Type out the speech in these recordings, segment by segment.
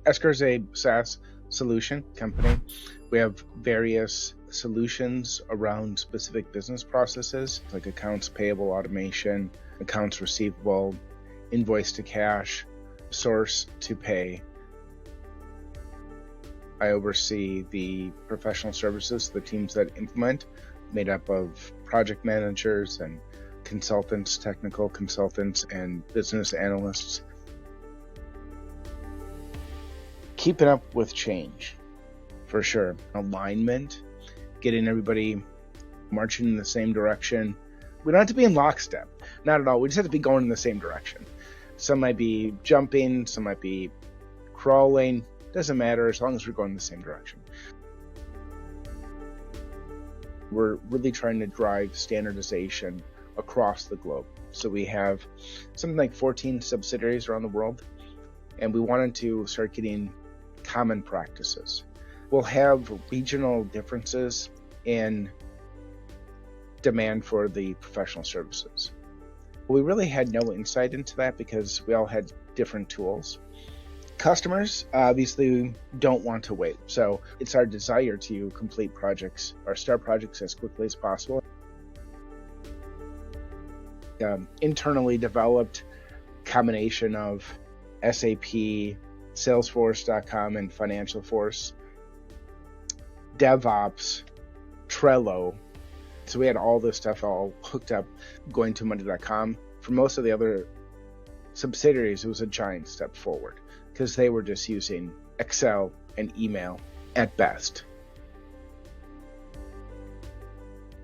Esker is a SaaS solution company. We have various solutions around specific business processes like accounts payable automation, accounts receivable, invoice to cash, source to pay. I oversee the professional services, the teams that implement, made up of project managers and consultants, technical consultants, and business analysts. Keeping up with change, for sure. Alignment, getting everybody marching in the same direction. We don't have to be in lockstep, not at all. We just have to be going in the same direction. Some might be jumping, some might be crawling. Doesn't matter as long as we're going in the same direction. We're really trying to drive standardization across the globe. So we have something like 14 subsidiaries around the world, and we wanted to start getting common practices. We'll have regional differences in demand for the professional services. We really had no insight into that because we all had different tools. Customers obviously don't want to wait, so it's our desire to complete projects or start projects as quickly as possible. Internally developed combination of SAP, Salesforce.com, and Financial Force, DevOps, Trello. So we had all this stuff all hooked up going to Monday.com. For most of the other subsidiaries, it was a giant step forward because they were just using Excel and email at best.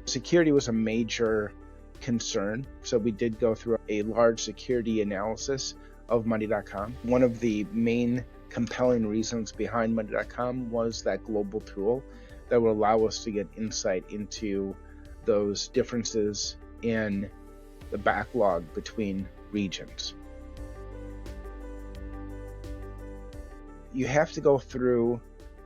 Security was a major concern, so we did go through a large security analysis of Monday.com. One of the main compelling reasons behind Monday.com was that global tool that will allow us to get insight into those differences in the backlog between regions. You have to go through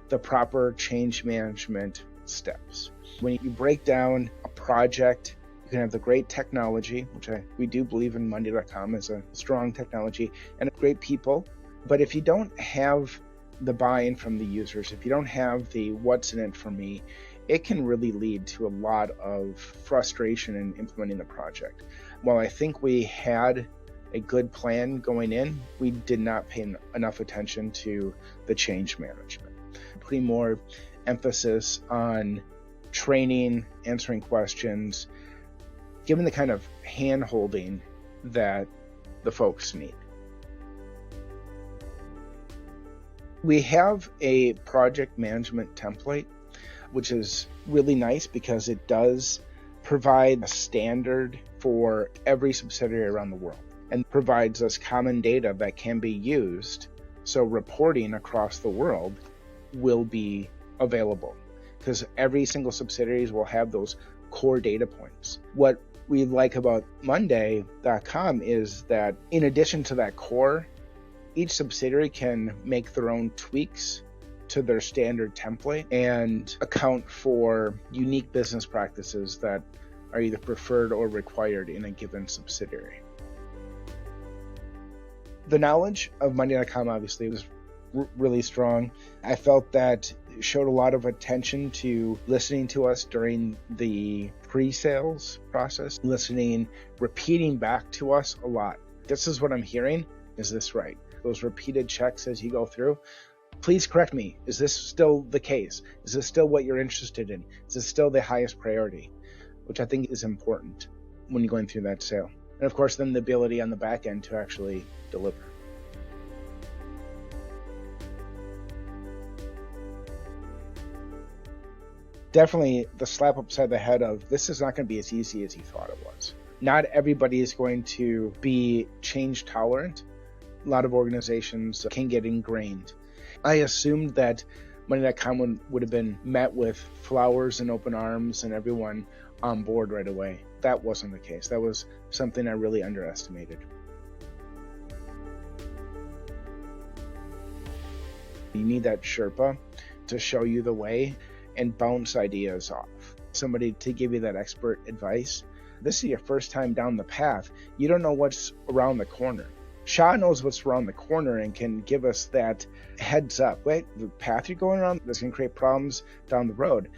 the proper change management steps. When you break down a project, you can have the great technology, which we do believe in Monday.com as a strong technology, and great people. But if you don't have the buy-in from the users, if you don't have the what's in it for me, it can really lead to a lot of frustration in implementing the project. While I think we had a good plan going in, we did not pay enough attention to the change management. Putting more emphasis on training, answering questions, giving the kind of hand-holding that the folks need. We have a project management template, which is really nice because it does provide a standard for every subsidiary around the world and provides us common data that can be used, so reporting across the world will be available because every single subsidiary will have those core data points. What we like about Monday.com is that in addition to that core, each subsidiary can make their own tweaks to their standard template and account for unique business practices that are either preferred or required in a given subsidiary. The knowledge of Monday.com obviously was really strong. I felt that it showed a lot of attention to listening to us during the pre-sales process, repeating back to us a lot. This is what I'm hearing. Is this right? Those repeated checks as you go through. Please correct me. Is this still the case? Is this still what you're interested in? Is this still the highest priority? Which I think is important when you're going through that sale. And of course, then the ability on the back end to actually deliver. Definitely the slap upside the head of this is not going to be as easy as you thought it was. Not everybody is going to be change tolerant. A lot of organizations can get ingrained. I assumed that Monday.com would have been met with flowers and open arms and everyone on board right away. That wasn't the case. That was something I really underestimated. You need that Sherpa to show you the way and bounce ideas off. Somebody to give you that expert advice. This is your first time down the path. You don't know what's around the corner. SHA knows what's around the corner and can give us that heads up. Wait, the path you're going around, that's going to create problems down the road.